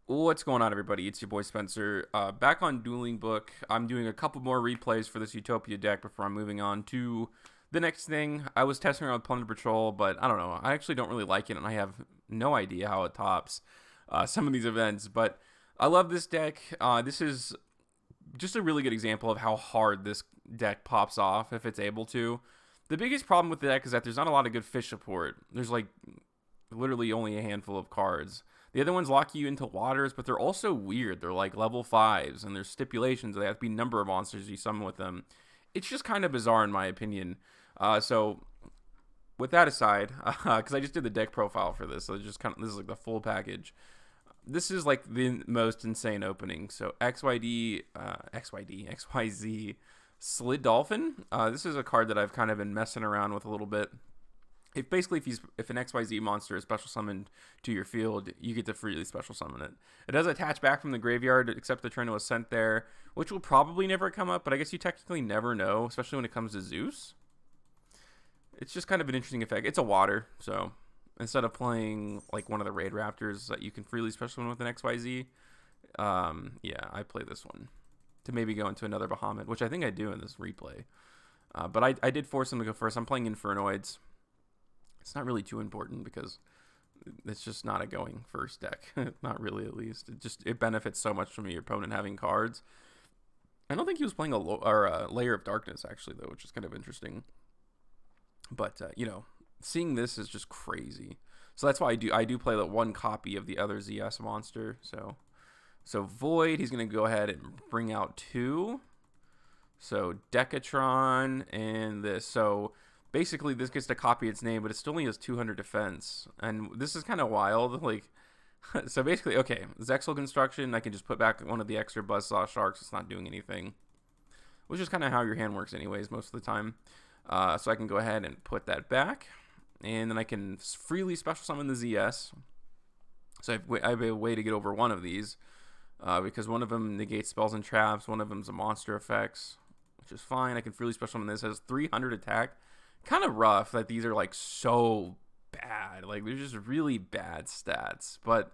What's going on, everybody? It's your boy Spencer. Back on Dueling Book. I'm doing a couple more replays for this Utopia deck before I'm moving on to the next thing. I was testing around with Plunder Patrol, but I don't know. I actually don't really like it, and I have no idea how it tops some of these events. But I love this deck. This is just a really good example of how hard this deck pops off if it's able to. The biggest problem with the deck is that there's not a lot of good fish support. There's like literally only a handful of cards. The other ones lock you into waters, but they're also weird. They're like level 5s, and there's stipulations. They have to be number of monsters you summon with them. It's just kind of bizarre in my opinion. So with that aside, because I just did the deck profile for this, so just kind of this is like the full package. This is like the most insane opening. So XYZ Slid Dolphin. This is a card that I've kind of been messing around with a little bit. If an XYZ monster is special summoned to your field, you get to freely special summon it. It does attach back from the graveyard, except the turn it was sent there, which will probably never come up, but I guess you technically never know, especially when it comes to Zeus. It's just kind of an interesting effect. It's a water, so instead of playing like one of the Raid Raptors that you can freely special summon with an XYZ, yeah, I play this one to maybe go into another Bahamut, which I think I do in this replay. But I did force him to go first. I'm playing Infernoids. It's not really too important because it's just not a going first deck. Not really, at least. It benefits so much from your opponent having cards. I don't think he was playing a Layer of Darkness, actually, though, which is kind of interesting. But, seeing this is just crazy. So that's why I do play the one copy of the other ZS monster. So Void, he's going to go ahead and bring out 2. So Decatron and this. So basically, this gets to copy its name, but it still only has 200 defense. And this is kind of wild. Like, so basically, okay, Zexal Construction, I can just put back one of the extra Buzzsaw Sharks. It's not doing anything, which is kind of how your hand works anyways most of the time. So I can go ahead and put that back. And then I can freely special summon the ZS. So I have a way to get over one of these. Because one of them negates spells and traps. One of them's a monster effects, which is fine. I can freely special summon this. It has 300 attack. Kind of rough that these are like so bad. Like they're just really bad stats. But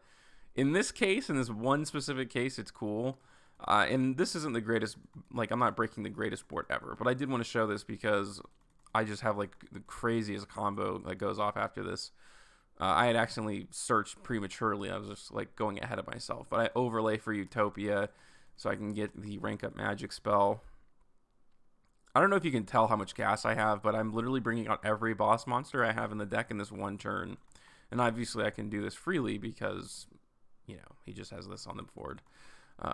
in this case, in this one specific case, it's cool. And this isn't the greatest, like I'm not breaking the greatest board ever, but I did want to show this because I just have like the craziest combo that goes off after this. I had accidentally searched prematurely. I was just like going ahead of myself, but I overlay for Utopia so I can get the rank up magic spell. I don't know if you can tell how much gas I have, but I'm literally bringing out every boss monster I have in the deck in this one turn. And obviously I can do this freely because, he just has this on the board.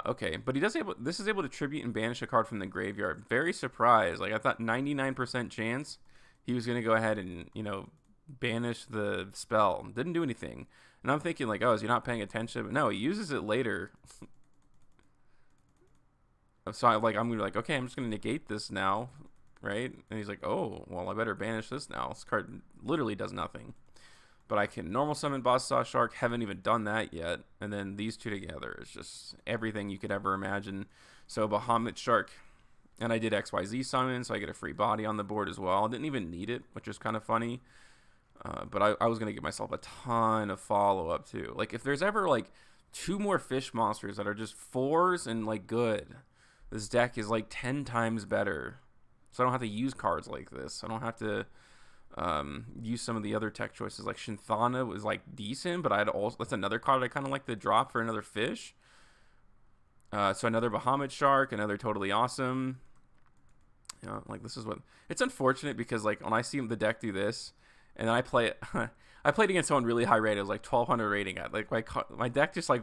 Okay, but this is able to tribute and banish a card from the graveyard. Very surprised. Like I thought 99% chance he was going to go ahead and, banish the spell. Didn't do anything. And I'm thinking like, oh, is he not paying attention? But no, he uses it later. So I'm gonna be like, okay, I'm just gonna negate this now, right? And he's like, oh, well, I better banish this now. This card literally does nothing. But I can normal summon Buzzsaw Shark. Haven't even done that yet. And then these two together is just everything you could ever imagine. So Bahamut Shark, and I did XYZ summon, so I get a free body on the board as well. I didn't even need it, which is kind of funny. But I was gonna give myself a ton of follow up too. Like if there's ever like 2 more fish monsters that are just 4s and like good. This deck is like 10 times better. So I don't have to use cards like this. I don't have to use some of the other tech choices. Like Shinthana was like decent, but that's another card I kind of like to drop for another fish. So another Bahamut Shark, another totally awesome. Like this is what... It's unfortunate because like when I see the deck do this, and then I play it... I played against someone really high rated. It was like 1200 rating. Like my deck just like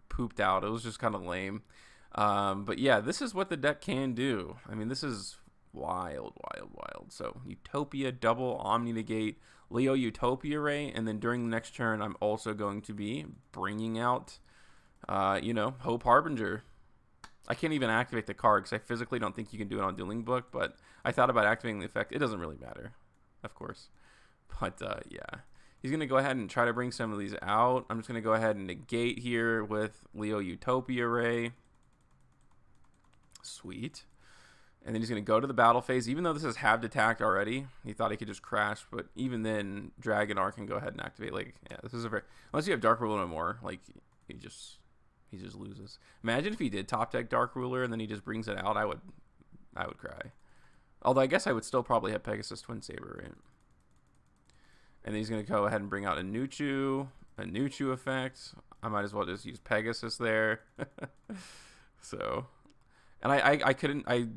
pooped out. It was just kind of lame. But yeah, this is what the deck can do. I mean, this is wild. So Utopia, double Omni Negate, Leo Utopia Ray, and then during the next turn, I'm also going to be bringing out, Hope Harbinger. I can't even activate the card because I physically don't think you can do it on Dueling Book, but I thought about activating the effect. It doesn't really matter, of course. But yeah, he's going to go ahead and try to bring some of these out. I'm just going to go ahead and negate here with Leo Utopia Ray. Sweet. And then he's going to go to the battle phase. Even though this is halved attacked already, he thought he could just crash. But even then, Dragon Arc can go ahead and activate. Like, yeah, this is a very... Unless you have Dark Rule no more, like, you just... He just loses. Imagine if he did top deck Dark Ruler and then he just brings it out. I would cry. Although I guess I would still probably have Pegasus Twin Saber, right? And then he's going to go ahead and bring out a Nuchu effect. I might as well just use Pegasus there. So, and I couldn't, I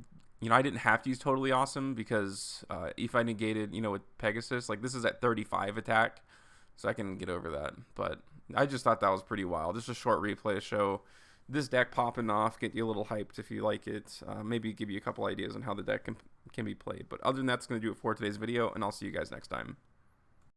didn't have to use Totally Awesome because if I negated, with Pegasus, like this is at 35 attack, so I can get over that. But I just thought that was pretty wild. Just a short replay to show this deck popping off, get you a little hyped if you like it. Maybe give you a couple ideas on how the deck can be played. But other than that, that's going to do it for today's video, and I'll see you guys next time.